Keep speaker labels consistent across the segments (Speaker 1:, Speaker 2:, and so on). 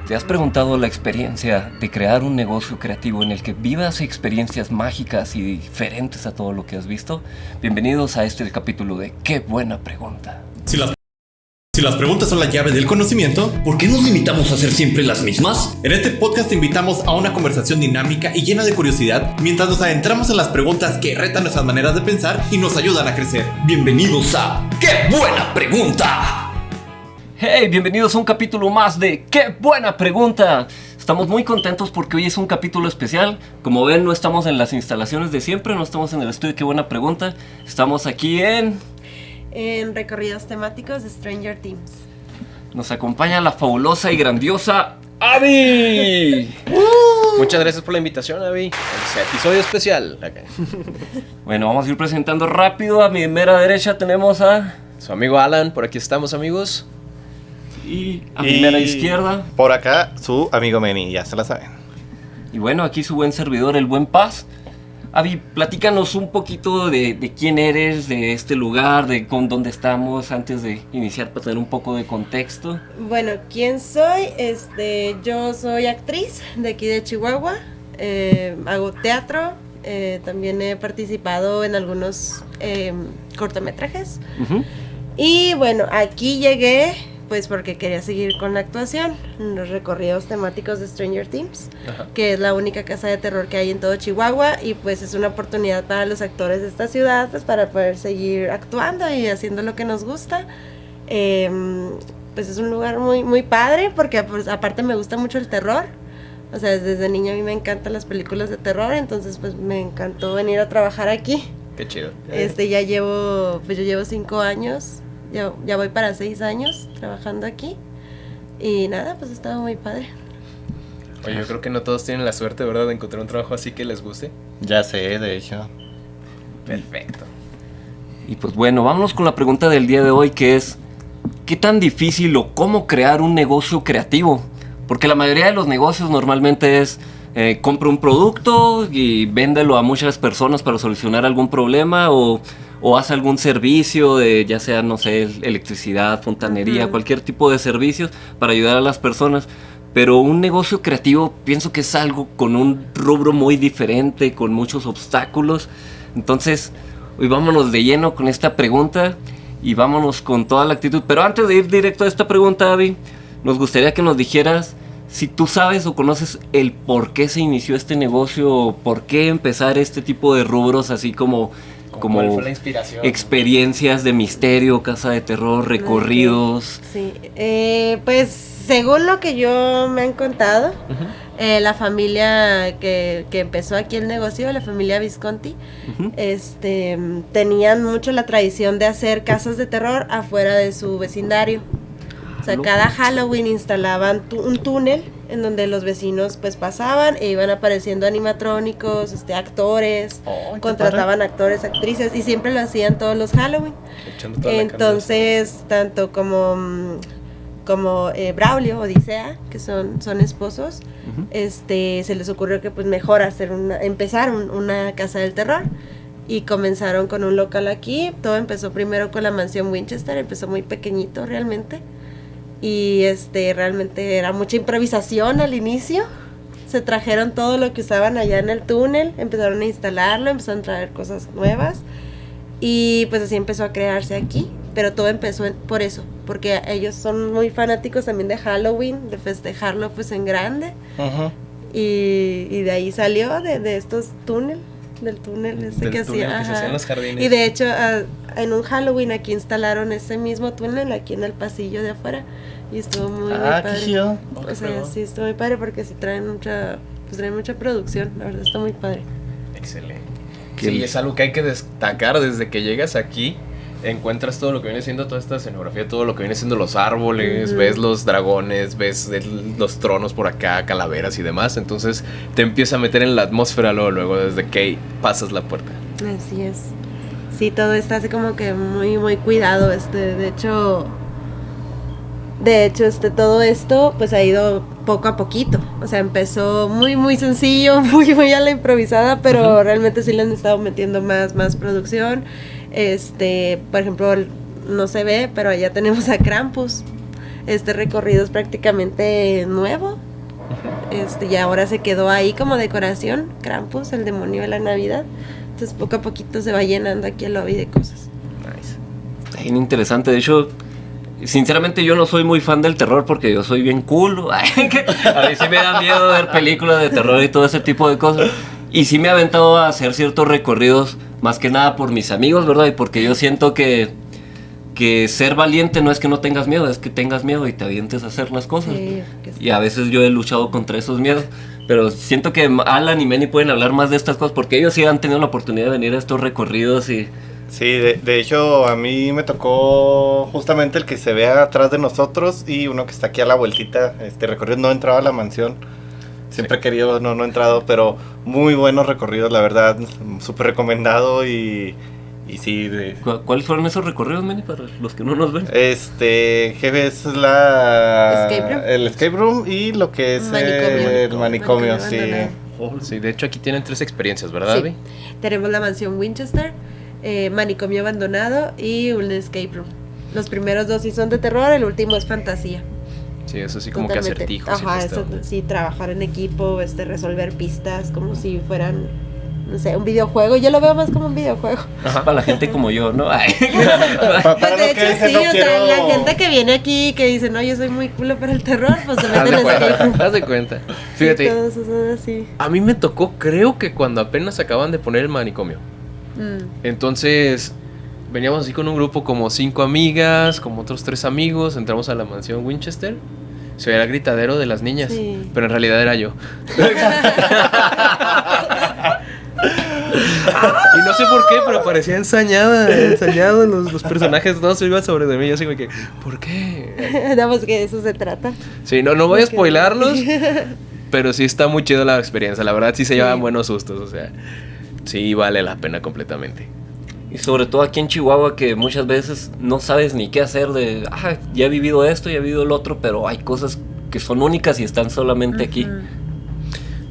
Speaker 1: ¿Te has preguntado la experiencia de crear un negocio creativo en el que vivas experiencias mágicas y diferentes a todo lo que has visto? Bienvenidos a este capítulo de ¡Qué buena pregunta!
Speaker 2: Si las preguntas son la llave del conocimiento,
Speaker 1: ¿por qué nos limitamos a hacer siempre las mismas?
Speaker 2: en este podcast te invitamos a una conversación dinámica y llena de curiosidad mientras nos adentramos en las preguntas que retan nuestras maneras de pensar y nos ayudan a crecer.
Speaker 1: Bienvenidos a ¡Qué buena pregunta! Hey, bienvenidos a un capítulo más de ¡Qué buena pregunta! Estamos muy contentos porque hoy es un capítulo especial. Como ven, no estamos en las instalaciones de siempre, no estamos en el estudio ¡Qué buena pregunta! Estamos aquí en
Speaker 3: recorridos temáticos de Stranger Things.
Speaker 1: Nos acompaña la fabulosa y grandiosa Abby.
Speaker 4: Muchas gracias por la invitación, Abby. Es episodio especial. Okay.
Speaker 1: Bueno, vamos a ir presentando rápido. A mi mera derecha tenemos a...
Speaker 4: Su amigo Alan, por aquí estamos, amigos.
Speaker 1: Y a mi mera izquierda.
Speaker 5: Por acá, su amigo Meni, ya se la saben.
Speaker 1: Y bueno, aquí su buen servidor, el Buen Paz. Abby, platícanos un poquito de quién eres, de este lugar, de con dónde estamos, antes de iniciar, para tener un poco de contexto.
Speaker 3: Bueno, ¿quién soy? Yo soy actriz de aquí de Chihuahua, hago teatro, también he participado en algunos cortometrajes.
Speaker 1: Uh-huh.
Speaker 3: Y bueno, aquí llegué pues porque quería seguir con la actuación en los recorridos temáticos de Stranger Things. Ajá. Que es la única casa de terror que hay en todo Chihuahua, y pues es una oportunidad para los actores de esta ciudad pues para poder seguir actuando y haciendo lo que nos gusta. Pues es un lugar muy, muy padre porque pues, aparte me gusta mucho el terror. O sea, desde niña a mí me encantan las películas de terror, entonces pues me encantó venir a trabajar aquí.
Speaker 4: Qué chido.
Speaker 3: Yo llevo 5 años. Ya voy para 6 años trabajando aquí. Y nada, pues estaba muy padre.
Speaker 4: Oye, yo creo que no todos tienen la suerte, ¿verdad?, de encontrar un trabajo así que les guste.
Speaker 5: Ya sé, de hecho.
Speaker 4: Perfecto.
Speaker 1: Y pues bueno, vámonos con la pregunta del día de hoy, que es ¿qué tan difícil o cómo crear un negocio creativo? Porque la mayoría de los negocios normalmente es compra un producto y véndelo a muchas personas para solucionar algún problema, o haz algún servicio de, ya sea, no sé, electricidad, fontanería, cualquier tipo de servicios para ayudar a las personas. Pero un negocio creativo pienso que es algo con un rubro muy diferente, con muchos obstáculos. Entonces, hoy vámonos de lleno con esta pregunta y vámonos con toda la actitud. Pero antes de ir directo a esta pregunta, Abby, nos gustaría que nos dijeras si tú sabes o conoces el por qué se inició este negocio, o por qué empezar este tipo de rubros, así como
Speaker 4: ¿Cuál fue la inspiración?
Speaker 1: Experiencias de misterio, casa de terror, recorridos.
Speaker 3: Sí, pues según lo que yo me han contado, la familia que empezó aquí el negocio, la familia Visconti, tenían mucho la tradición de hacer casas de terror afuera de su vecindario. O sea, cada Halloween instalaban un túnel en donde los vecinos pues pasaban e iban apareciendo animatrónicos, actores, contrataban actores, actrices, y siempre lo hacían todos los Halloween. Entonces, tanto como Braulio, Odisea, que son esposos, se les ocurrió que pues mejor empezar una casa del terror. Y comenzaron con un local aquí. Todo empezó primero con la mansión Winchester, empezó muy pequeñito realmente. Y realmente era mucha improvisación al inicio. Se trajeron todo lo que usaban allá en el túnel, empezaron a instalarlo, empezaron a traer cosas nuevas. Y pues así empezó a crearse aquí. Pero todo empezó por eso, porque ellos son muy fanáticos también de Halloween, de festejarlo pues en grande. Uh-huh. Y de ahí salió, de estos túneles. Del túnel que hacían
Speaker 4: los jardines.
Speaker 3: Y de hecho en un Halloween aquí instalaron ese mismo túnel aquí en el pasillo de afuera, y estuvo muy padre.
Speaker 5: Qué chido.
Speaker 3: O sea, sí, estuvo muy padre porque sí traen mucha producción, la verdad está muy padre.
Speaker 4: Excelente. Sí, es algo que hay que destacar. Desde que llegas aquí encuentras todo lo que viene siendo toda esta escenografía, todo lo que viene siendo los árboles, ves los dragones, ves los tronos por acá, calaveras y demás. Entonces te empieza a meter en la atmósfera luego desde que pasas la puerta.
Speaker 3: Así es. Sí, todo está así como que muy, muy cuidado. De hecho, todo esto pues ha ido poco a poquito. O sea, empezó muy, muy sencillo, muy, muy a la improvisada, pero realmente sí le han estado metiendo más producción. Por ejemplo, no se ve, pero allá tenemos a Krampus. Este recorrido es prácticamente nuevo. Y ahora se quedó ahí como decoración, Krampus, el demonio de la Navidad. Entonces poco a poquito se va llenando aquí el lobby de cosas.
Speaker 4: Nice.
Speaker 1: Está bien interesante. De hecho, sinceramente yo no soy muy fan del terror porque yo soy bien cool. A mí sí me da miedo ver películas de terror y todo ese tipo de cosas. Y sí me he aventado a hacer ciertos recorridos, más que nada por mis amigos, ¿verdad? Y porque yo siento que ser valiente no es que no tengas miedo, es que tengas miedo y te avientes a hacer las cosas.
Speaker 3: Sí,
Speaker 1: Y a veces yo he luchado contra esos miedos. Pero siento que Alan y Manny pueden hablar más de estas cosas porque ellos sí han tenido la oportunidad de venir a estos recorridos y...
Speaker 5: Sí, de hecho a mí me tocó justamente el que se vea atrás de nosotros y uno que está aquí a la vueltita, recorrido. No entraba a la mansión, siempre he querido, no he entrado, pero muy buenos recorridos, la verdad, súper recomendado y sí.
Speaker 1: ¿Cuáles fueron esos recorridos, Manny, para los que no nos ven?
Speaker 5: Jefe, es la...
Speaker 3: Escape room.
Speaker 5: El escape room y lo que es el manicomio, sí.
Speaker 4: Sí, de hecho aquí tienen 3 experiencias, ¿verdad,
Speaker 3: Sí.
Speaker 4: Abby?
Speaker 3: Tenemos la mansión Winchester, manicomio abandonado y un escape room. Los primeros 2 sí son de terror, el último es fantasía.
Speaker 4: Sí, eso sí como
Speaker 3: Totalmente.
Speaker 4: que acertijos.
Speaker 3: Ajá,
Speaker 4: y todo
Speaker 3: eso,
Speaker 4: esto.
Speaker 3: sí, trabajar en equipo, resolver pistas como si fueran, no sé, un videojuego. Yo lo veo más como un videojuego.
Speaker 1: Para la gente como yo, ¿no? Ay.
Speaker 5: Para
Speaker 3: Pues de
Speaker 5: los
Speaker 3: hecho
Speaker 5: que dicen,
Speaker 3: sí,
Speaker 5: no
Speaker 3: o sea,
Speaker 5: quiero...
Speaker 3: la gente que viene aquí que dice, no, yo soy muy culo para el terror, pues se
Speaker 4: Haz
Speaker 3: meten
Speaker 4: de
Speaker 3: en escape room.
Speaker 4: cuenta, haz de cuenta.
Speaker 3: Sí,
Speaker 4: Fíjate,
Speaker 3: todos son así.
Speaker 4: a mí me tocó, creo que cuando apenas acaban de poner el manicomio. Entonces, veníamos así con un grupo como 5 amigas, como otros 3 amigos, entramos a la mansión Winchester. Se veía el gritadero de las niñas,
Speaker 3: Sí.
Speaker 4: pero en realidad era yo. Y no sé por qué, pero parecía ensañado los personajes, todos se iban sobre de mí. Yo así como que, ¿por qué?
Speaker 3: No, pues que de eso se trata.
Speaker 4: Sí, no voy a
Speaker 3: Ok.
Speaker 4: spoilarlos, pero sí está muy chido la experiencia. La verdad sí se
Speaker 3: Sí.
Speaker 4: llevan buenos sustos, o sea, sí vale la pena completamente.
Speaker 1: Y sobre todo aquí en Chihuahua que muchas veces no sabes ni qué hacer ya he vivido esto, ya he vivido el otro, pero hay cosas que son únicas y están solamente aquí.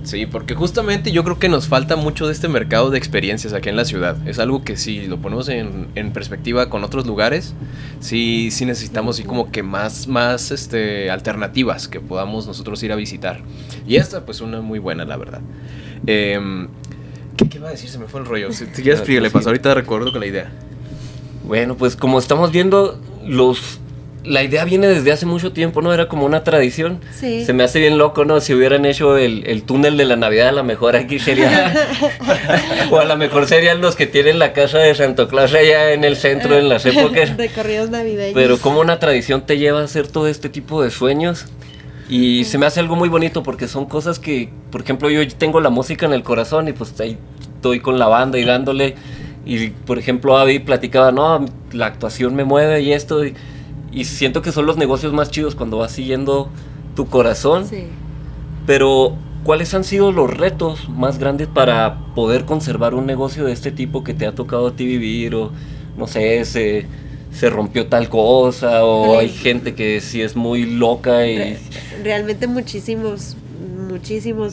Speaker 4: Sí, porque justamente yo creo que nos falta mucho de este mercado de experiencias aquí en la ciudad. Es algo que si lo ponemos en perspectiva con otros lugares, sí necesitamos así como que más alternativas que podamos nosotros ir a visitar. Y esta pues una muy buena, la verdad. ¿Qué iba a decir? Se me fue el rollo. Si quieres, le pasó ahorita recuerdo con la idea.
Speaker 1: Bueno, pues como estamos viendo, la idea viene desde hace mucho tiempo, ¿no? Era como una tradición.
Speaker 3: Sí.
Speaker 1: Se me hace bien loco, ¿no? Si hubieran hecho el túnel de la Navidad, a lo mejor aquí sería... o a lo mejor serían los que tienen la casa de Santo Claus allá en el centro en las épocas.
Speaker 3: Recorridos navideños.
Speaker 1: Pero como una tradición te lleva a hacer todo este tipo de sueños. Y se me hace algo muy bonito porque son cosas que, por ejemplo, yo tengo la música en el corazón y pues ahí estoy con la banda y dándole. Y por ejemplo, Abby platicaba, no, la actuación me mueve y esto. Y siento que son los negocios más chidos cuando vas siguiendo tu corazón.
Speaker 3: Sí.
Speaker 1: Pero, ¿cuáles han sido los retos más grandes para poder conservar un negocio de este tipo que te ha tocado a ti vivir? O, no sé, se rompió tal cosa, o hay gente que sí es muy loca y...
Speaker 3: Realmente muchísimos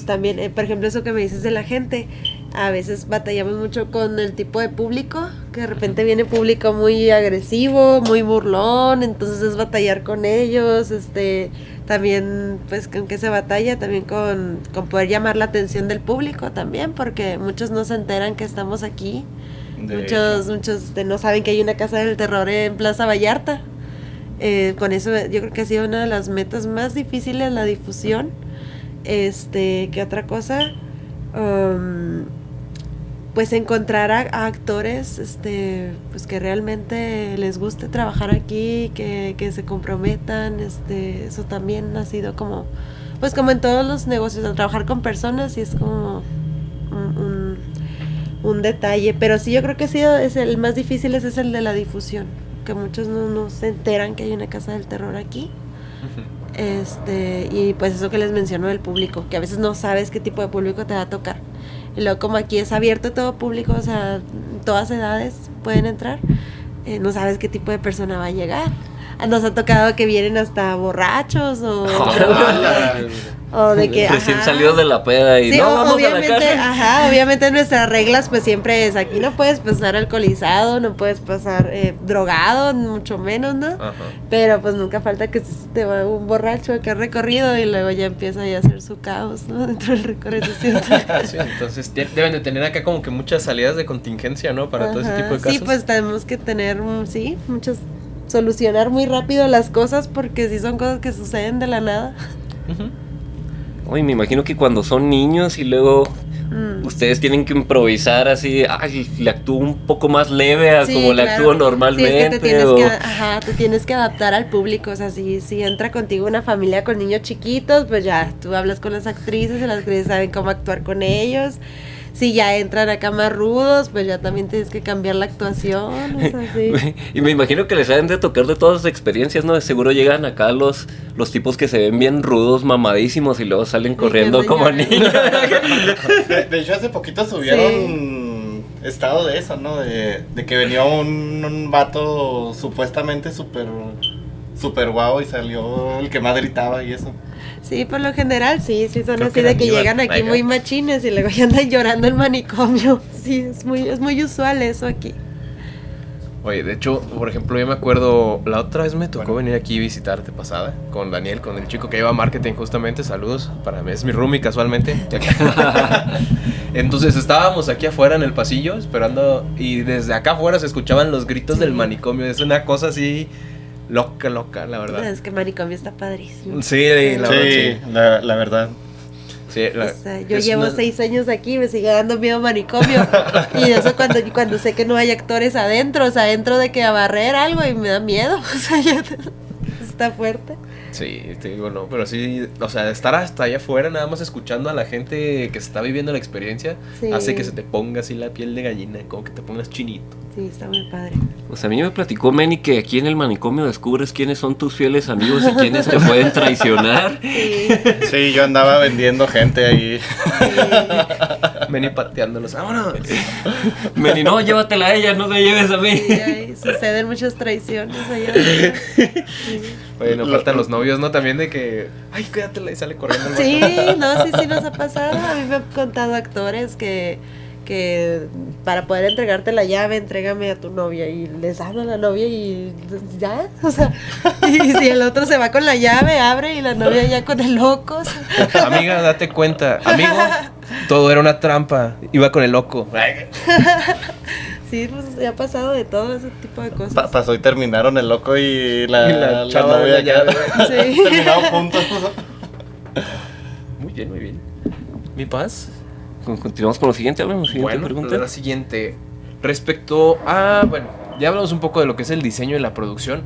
Speaker 3: también. Por ejemplo, eso que me dices de la gente, a veces batallamos mucho con el tipo de público, que de repente viene público muy agresivo, muy burlón, entonces es batallar con ellos, también pues con que se batalla, también con poder llamar la atención del público también, porque muchos no se enteran que estamos aquí. Muchos no saben que hay una casa del terror en Plaza Vallarta. Con eso yo creo que ha sido una de las metas más difíciles, la difusión. ¿Qué otra cosa? Pues encontrar a actores pues que realmente les guste trabajar aquí, que se comprometan. Eso también ha sido como, pues como en todos los negocios, al trabajar con personas, y es como un detalle, pero sí, yo creo que sí es el más difícil, es el de la difusión, que muchos no se enteran que hay una casa del terror aquí. Y pues eso que les menciono del público, que a veces no sabes qué tipo de público te va a tocar, y luego como aquí es abierto a todo público, o sea, todas edades pueden entrar, no sabes qué tipo de persona va a llegar. nos ha tocado que vienen hasta borrachos o de que
Speaker 1: recién salidos de la peda y
Speaker 3: sí,
Speaker 1: no vamos
Speaker 3: obviamente,
Speaker 1: a la casa.
Speaker 3: Obviamente nuestras reglas pues siempre es aquí no puedes pasar alcoholizado, no puedes pasar drogado, mucho menos, ¿no?
Speaker 4: Ajá.
Speaker 3: Pero pues nunca falta que se te va un borracho que ha recorrido y luego ya empieza ya a hacer su caos, ¿no? Dentro del recorrido, ¿cierto?
Speaker 4: Sí, entonces deben de tener acá como que muchas salidas de contingencia, ¿no? Para todo ese tipo de casos.
Speaker 3: Sí, pues tenemos que tener, solucionar muy rápido las cosas porque sí son cosas que suceden de la nada.
Speaker 1: Uy, me imagino que cuando son niños y luego ustedes tienen que improvisar así, le actúo un poco más leve a
Speaker 3: Sí,
Speaker 1: como le
Speaker 3: claro.
Speaker 1: actúo normalmente.
Speaker 3: Sí, es que te tienes que adaptar al público, o sea, si entra contigo una familia con niños chiquitos, pues ya, tú hablas con las actrices y las actrices saben cómo actuar con ellos. Si ya entran acá más rudos, pues ya también tienes que cambiar la actuación, o sea, sí.
Speaker 1: Y me imagino que les deben de tocar de todas las experiencias, ¿no? De seguro llegan acá los tipos que se ven bien rudos, mamadísimos y luego salen corriendo
Speaker 3: que
Speaker 1: como
Speaker 3: andan
Speaker 1: niños.
Speaker 5: De hecho, hace poquito subieron estado de eso, ¿no? De que venía un vato supuestamente súper guau y salió el que más gritaba y eso.
Speaker 3: Sí, por lo general, sí, son
Speaker 4: Creo
Speaker 3: así
Speaker 4: que
Speaker 3: de que
Speaker 4: Aníbal,
Speaker 3: llegan aquí
Speaker 4: venga.
Speaker 3: muy machines y luego ya andan llorando en manicomio. Sí, es muy usual eso aquí.
Speaker 4: Oye, de hecho, por ejemplo, yo me acuerdo, la otra vez me tocó venir aquí a visitarte pasada con Daniel, con el chico que lleva marketing justamente, saludos, para mí es mi roomie casualmente. Entonces estábamos aquí afuera en el pasillo esperando y desde acá afuera se escuchaban los gritos del manicomio, es una cosa así loca, la verdad.
Speaker 3: Es que manicomio está padrísimo.
Speaker 4: Sí, la verdad,
Speaker 5: La verdad.
Speaker 4: sí.
Speaker 3: O sea, yo llevo 6 años aquí, me sigue dando miedo manicomio. Y eso cuando sé que no hay actores adentro, o sea, dentro de que a barrer algo y me da miedo. O sea, ya está fuerte.
Speaker 4: Sí, te digo, no, pero sí, o sea, estar hasta allá afuera nada más escuchando a la gente que está viviendo la experiencia
Speaker 3: Sí.
Speaker 4: hace que se te ponga así la piel de gallina, como que te pongas chinito.
Speaker 3: Sí, está muy padre.
Speaker 1: Pues a mí me platicó Manny que aquí en el manicomio descubres quiénes son tus fieles amigos y quiénes te pueden traicionar.
Speaker 3: Sí,
Speaker 5: Sí, yo andaba vendiendo gente ahí.
Speaker 4: Vení pateándolos, vámonos.
Speaker 1: Manny, no, llévatela a ella, no te lleves a mí.
Speaker 3: sí, ahí suceden muchas traiciones allá adentro. Sí.
Speaker 4: Oye, no faltan los novios, ¿no? También de que, ay, cuídatela y sale corriendo. el
Speaker 3: Sí,
Speaker 4: vato.
Speaker 3: no, sí nos ha pasado. A mí me han contado actores que para poder entregarte la llave, entrégame a tu novia. Y les dan a la novia y ya, o sea, y si el otro se va con la llave, abre y la novia ya con el loco. O sea.
Speaker 4: Amiga, date cuenta. Amigo, todo era una trampa. Iba con el loco.
Speaker 3: Sí, pues ya ha pasado de todo ese tipo de cosas.
Speaker 5: Pasó y terminaron el loco y
Speaker 4: Y la chava de
Speaker 5: novia
Speaker 4: la llave.
Speaker 3: Sí.
Speaker 5: terminaron juntos.
Speaker 4: Muy bien. ¿Mi paz?
Speaker 1: Continuamos con lo siguiente, hablamos siguiente
Speaker 4: Bueno,
Speaker 1: pregunta.
Speaker 4: la siguiente. Respecto a, bueno, ya hablamos un poco de lo que es el diseño y la producción,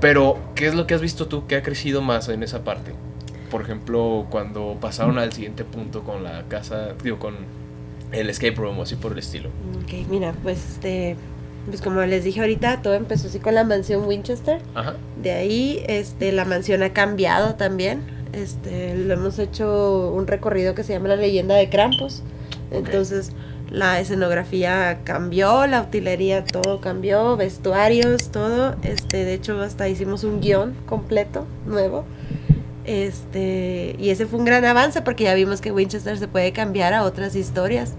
Speaker 4: pero ¿qué es lo que has visto tú que ha crecido más en esa parte? Por ejemplo, cuando pasaron al siguiente punto con la casa, digo, con el escape room o así por el estilo.
Speaker 3: Ok, mira, pues pues como les dije ahorita, todo empezó así con la mansión Winchester.
Speaker 4: Ajá.
Speaker 3: De ahí, la mansión ha cambiado también. Lo hemos hecho un recorrido que se llama La Leyenda de Krampus. Entonces, la escenografía cambió, la utilería, todo cambió, vestuarios, todo. De hecho, hasta hicimos un guión completo, nuevo. Y ese fue un gran avance porque ya vimos que Winchester se puede cambiar a otras historias.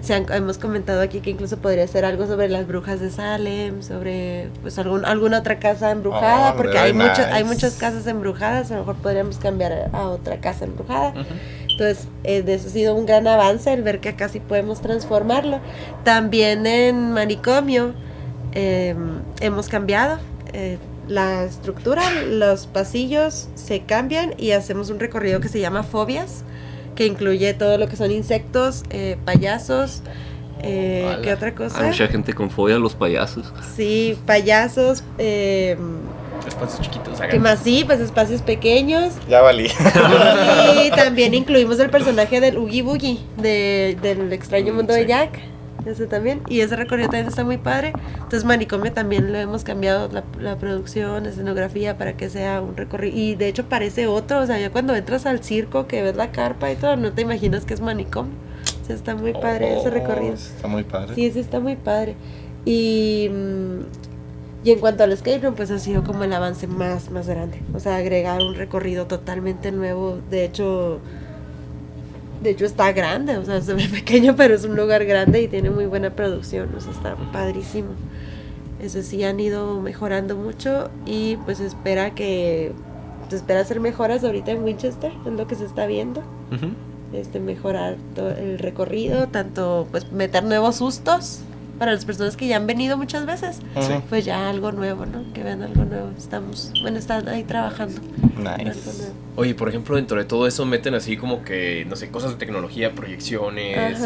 Speaker 3: Hemos comentado aquí que incluso podría ser algo sobre las brujas de Salem, sobre pues alguna otra casa embrujada,
Speaker 5: Oh,
Speaker 3: porque
Speaker 5: very
Speaker 3: hay
Speaker 5: nice.
Speaker 3: muchas casas embrujadas, a lo mejor podríamos cambiar a otra casa embrujada. Entonces, de eso ha sido un gran avance el ver que acá sí podemos transformarlo. También en manicomio hemos cambiado la estructura, los pasillos se cambian y hacemos un recorrido que se llama Fobias, que incluye todo lo que son insectos, payasos, ¿qué otra cosa?
Speaker 1: Hay mucha gente con fobia a los payasos.
Speaker 3: Sí, payasos,
Speaker 4: Espacios chiquitos.
Speaker 3: ¿qué más? Sí, pues espacios pequeños.
Speaker 5: Ya valí.
Speaker 3: Y también incluimos el personaje del Oogie Boogie, del extraño mundo de Jack. Ese también. Y ese recorrido también está muy padre. Entonces manicomio también lo hemos cambiado la producción, escenografía para que sea un recorrido. Y de hecho parece otro. O sea, ya cuando entras al circo que ves la carpa y todo, no te imaginas que es manicomio. O sea, está muy padre ese recorrido.
Speaker 5: Está muy padre.
Speaker 3: Sí, ese está muy padre. Y Y en cuanto al escape room, pues ha sido como el avance más grande. O sea, agregar un recorrido totalmente nuevo. De hecho está grande, o sea, se ve pequeño, pero es un lugar grande y tiene muy buena producción, o sea, está padrísimo. Eso sí, han ido mejorando mucho y pues se espera hacer mejoras ahorita en Winchester, es lo que se está viendo. Mejorar el recorrido, tanto pues meter nuevos sustos para las personas que ya han venido muchas veces, pues ya algo nuevo, ¿no? Que vean algo nuevo. Están ahí trabajando.
Speaker 5: Nice.
Speaker 4: Oye, por ejemplo, dentro de todo eso meten así como que, no sé, cosas de tecnología, proyecciones,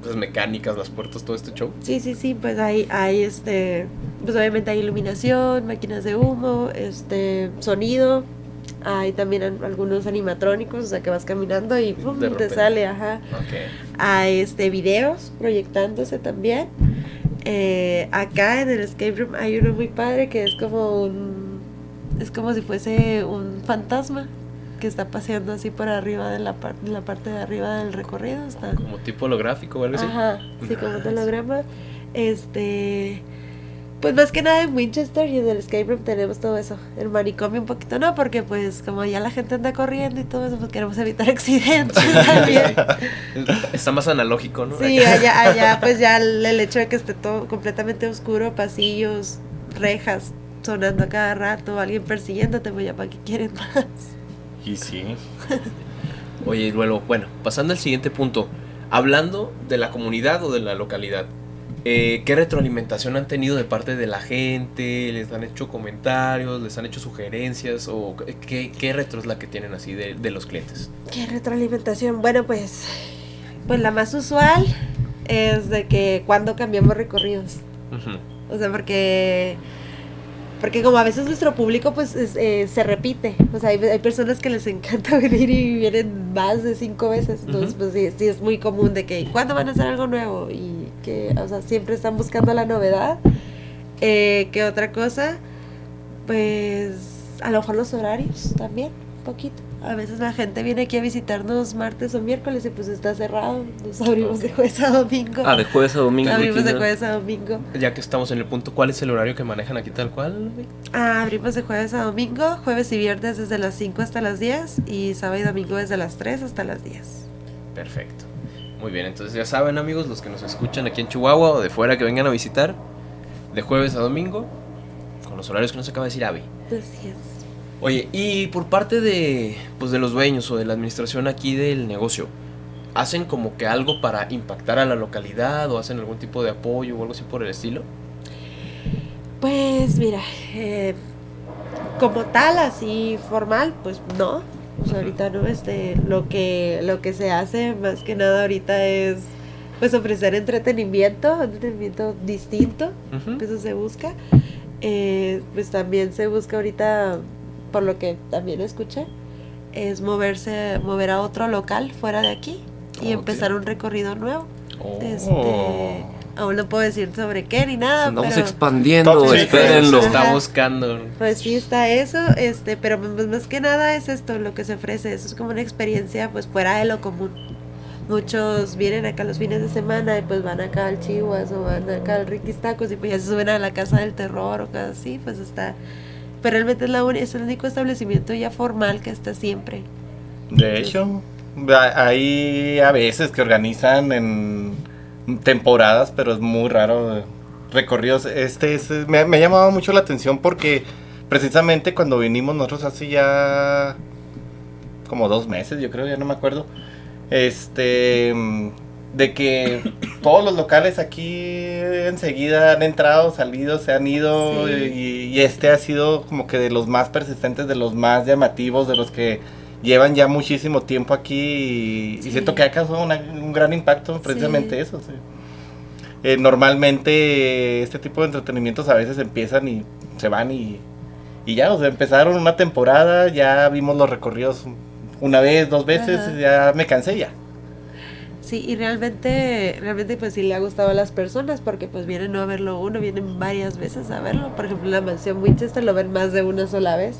Speaker 4: cosas mecánicas, las puertas, todo este show.
Speaker 3: Sí, pues hay pues obviamente hay iluminación, máquinas de humo, sonido. Hay también algunos animatrónicos, o sea que vas caminando y ¡pum! Te sale,
Speaker 4: Okay.
Speaker 3: Hay videos proyectándose también. Acá en el escape room hay uno muy padre que es como si fuese un fantasma que está paseando así por arriba de la parte de arriba del recorrido. Está
Speaker 4: como tipo holográfico o algo así.
Speaker 3: Sí, como un holograma. Pues más que nada en Winchester y en el escape room tenemos todo eso. El manicomio un poquito no, porque pues como ya la gente anda corriendo y todo eso, pues queremos evitar accidentes también.
Speaker 4: Está más analógico, ¿no?
Speaker 3: Sí, allá pues ya el hecho de que esté todo completamente oscuro, pasillos, rejas sonando a cada rato, alguien persiguiéndote, pues ya para qué quieren más.
Speaker 5: Y sí.
Speaker 4: Oye, y luego, bueno, pasando al siguiente punto, hablando de la comunidad o de la localidad, ¿qué retroalimentación han tenido de parte de la gente? ¿Les han hecho comentarios? ¿Les han hecho sugerencias? ¿O qué retro es la que tienen así de los clientes?
Speaker 3: ¿Qué retroalimentación? Bueno, pues la más usual es de que cuando cambiamos recorridos. O sea, porque como a veces nuestro público pues se repite, o sea, hay personas que les encanta venir y vienen más de 5 veces, entonces pues sí es muy común de que ¿cuándo van a hacer algo nuevo? Y que, o sea, siempre están buscando la novedad. ¿Qué otra cosa? Pues a lo mejor los horarios también, un poquito. A veces la gente viene aquí a visitarnos martes o miércoles y pues está cerrado. Nos abrimos de jueves a domingo.
Speaker 1: De jueves a domingo.
Speaker 3: Abrimos de jueves a domingo.
Speaker 4: Ya que estamos en el punto, ¿cuál es el horario que manejan aquí tal cual?
Speaker 3: Abrimos de jueves a domingo, jueves y viernes desde las 5 hasta las 10 y sábado y domingo desde las 3 hasta las 10.
Speaker 4: Perfecto. Muy bien, entonces ya saben, amigos, los que nos escuchan aquí en Chihuahua o de fuera que vengan a visitar, de jueves a domingo, con los horarios que nos acaba de decir Abby.
Speaker 3: Así es.
Speaker 4: Oye, y por parte de los dueños o de la administración aquí del negocio, ¿hacen como que algo para impactar a la localidad o hacen algún tipo de apoyo o algo así por el estilo?
Speaker 3: Pues mira, como tal, así formal, pues no. O sea, ahorita no, lo que se hace más que nada ahorita es pues ofrecer entretenimiento distinto, eso se busca. Pues también se busca ahorita, por lo que también escuché, es mover a otro local fuera de aquí y empezar un recorrido nuevo. Aún no puedo decir sobre qué ni nada.
Speaker 1: Andamos
Speaker 3: pero
Speaker 1: expandiendo, espérenlo.
Speaker 4: Se está buscando.
Speaker 3: Pues sí está eso, pero pues más que nada es esto lo que se ofrece. Eso es como una experiencia pues fuera de lo común. Muchos vienen acá los fines de semana y pues van acá al Chihuas o van acá al Ricky's Tacos y pues ya se suben a la Casa del Terror o cosas así, pues está. Pero realmente es el único establecimiento ya formal que está siempre.
Speaker 5: De hecho, hay a veces que organizan en temporadas, pero es muy raro recorridos. Me ha llamado mucho la atención porque precisamente cuando vinimos nosotros hace ya como 2 meses, yo creo, ya no me acuerdo, de que todos los locales aquí enseguida han entrado, salido, se han ido, sí. y ha sido como que de los más persistentes, de los más llamativos, de los que llevan ya muchísimo tiempo aquí y siento que ha causado un gran impacto precisamente eso. Sí. Normalmente este tipo de entretenimientos a veces empiezan y se van y ya, o sea, empezaron una temporada, ya vimos los recorridos una vez, 2 veces, ya me cansé ya.
Speaker 3: Sí, y realmente pues sí le ha gustado a las personas porque pues vienen no a verlo uno, vienen varias veces a verlo. Por ejemplo, en la mansión Winchester lo ven más de una sola vez.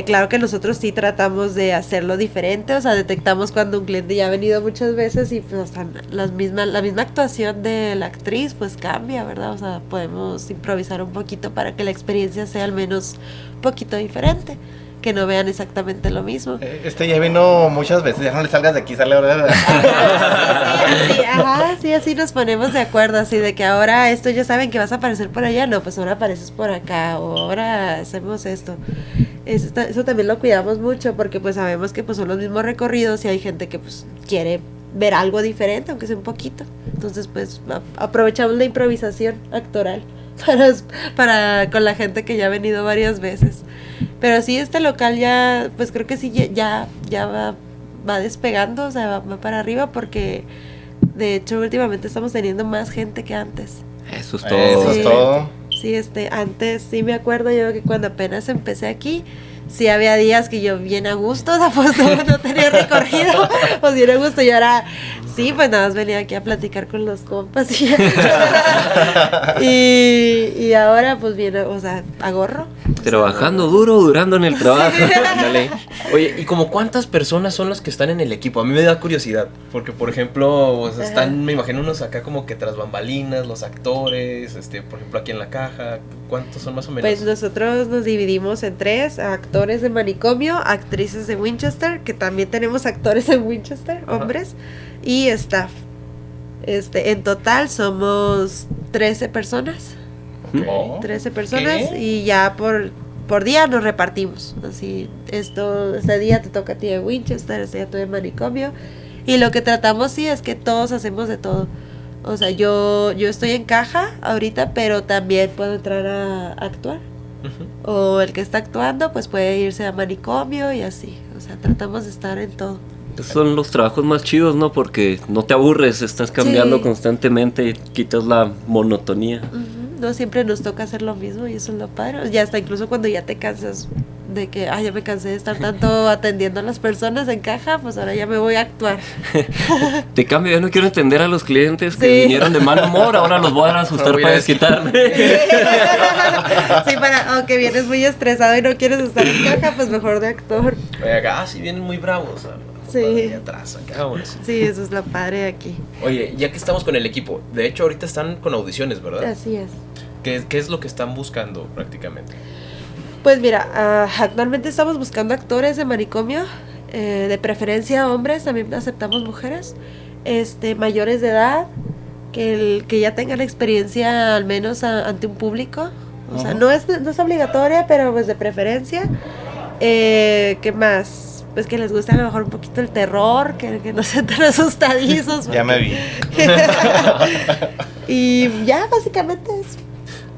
Speaker 3: Claro que nosotros sí tratamos de hacerlo diferente, o sea, detectamos cuando un cliente ya ha venido muchas veces y pues hasta la misma actuación de la actriz pues cambia, ¿verdad? O sea, podemos improvisar un poquito para que la experiencia sea al menos un poquito diferente, que no vean exactamente lo mismo.
Speaker 5: Ya vino muchas veces, ya no le salgas de aquí, sale ahora.
Speaker 3: Sí, así nos ponemos de acuerdo, así de que ahora esto ya saben que vas a aparecer por allá, no, pues ahora apareces por acá, o ahora hacemos esto. Eso también lo cuidamos mucho porque pues sabemos que pues son los mismos recorridos y hay gente que pues quiere ver algo diferente, aunque sea un poquito. Entonces pues aprovechamos la improvisación actoral para con la gente que ya ha venido varias veces. Pero sí, este local ya, pues creo que sí ya va despegando, o sea, va para arriba porque de hecho últimamente estamos teniendo más gente que antes.
Speaker 1: Eso es todo.
Speaker 5: Eso es todo.
Speaker 3: Sí, antes sí me acuerdo yo que cuando apenas empecé aquí, sí había días que yo bien a gusto, o sea, pues no tenía recorrido, pues bien a gusto, y ahora sí, pues nada más venía aquí a platicar con los compas y ahora pues viene, o sea, a gorro.
Speaker 1: Trabajando duro, durando en el trabajo.
Speaker 4: Dale. Oye, ¿y como cuántas personas son las que están en el equipo? A mí me da curiosidad, porque por ejemplo, pues, están, me imagino unos acá como que tras bambalinas, los actores, por ejemplo aquí en la caja, ¿cuántos son más o menos?
Speaker 3: Pues nosotros nos dividimos en 3, actores de manicomio, actrices de Winchester, que también tenemos actores en Winchester, hombres, y staff. En total somos 13 personas.
Speaker 5: Oh,
Speaker 3: 13 personas y ya por día nos repartimos. Así, este día te toca a ti de Winchester, este día tú de manicomio. Y lo que tratamos sí es que todos hacemos de todo. O sea, yo estoy en caja ahorita, pero también puedo entrar a actuar. O el que está actuando, pues puede irse a manicomio y así. O sea, tratamos de estar en todo.
Speaker 1: Son los trabajos más chidos, ¿no? Porque no te aburres, estás cambiando constantemente y quitas la monotonía.
Speaker 3: No siempre nos toca hacer lo mismo y eso es lo padre. Ya hasta incluso cuando ya te cansas de que, ya me cansé de estar tanto atendiendo a las personas en caja, pues ahora ya me voy a actuar.
Speaker 1: Te cambio, ya no quiero entender a los clientes que vinieron de mal humor, ahora los voy a asustar para desquitarme.
Speaker 3: Sí, aunque vienes muy estresado y no quieres estar en caja, pues mejor de actor.
Speaker 4: Oye, acá sí vienen muy bravos.
Speaker 3: Sí.
Speaker 4: Atrás, acá, bueno,
Speaker 3: sí, eso es lo padre de aquí.
Speaker 4: Oye, ya que estamos con el equipo, de hecho ahorita están con audiciones, ¿verdad?
Speaker 3: Así es.
Speaker 4: ¿Qué es lo que están buscando prácticamente?
Speaker 3: Pues mira, actualmente estamos buscando actores de manicomio, de preferencia hombres, también aceptamos mujeres, mayores de edad, que ya tengan experiencia al menos ante un público. O sea, no es obligatoria, pero pues de preferencia. ¿Qué más? Pues que les guste a lo mejor un poquito el terror, que no sean tan asustadizos.
Speaker 5: Ya me vi.
Speaker 3: Y ya, básicamente eso.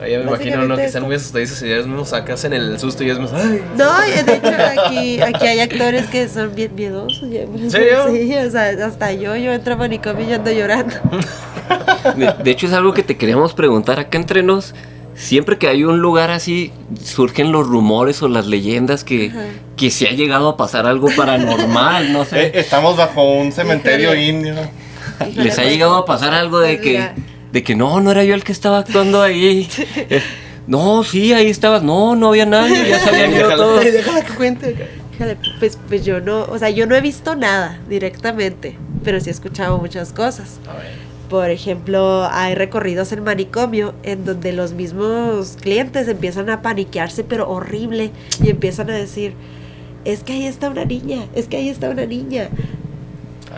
Speaker 4: Ya me imagino, ¿no? Que están muy asustadizos y ellos mismos sacas en el susto y ellos mismos, ¡ay!
Speaker 3: No, de hecho aquí hay actores que son bien miedosos.
Speaker 4: ¿En serio?
Speaker 3: Sí, o sea, hasta yo entro a manicomio y ando llorando.
Speaker 1: De hecho es algo que te queríamos preguntar acá entre nos. Siempre que hay un lugar así, surgen los rumores o las leyendas que se ha llegado a pasar algo paranormal, no sé.
Speaker 5: Estamos bajo un cementerio indio.
Speaker 1: ¿Les ha llegado a pasar algo de que no era yo el que estaba actuando ahí? No, sí, ahí estabas. No había nadie, ya se habían ido todos.
Speaker 3: Déjala que cuente. Pues yo no, o sea, yo no he visto nada directamente, pero sí he escuchado muchas cosas.
Speaker 4: A ver.
Speaker 3: Por ejemplo, hay recorridos en manicomio en donde los mismos clientes empiezan a paniquearse, pero horrible, y empiezan a decir, es que ahí está una niña, es que ahí está una niña.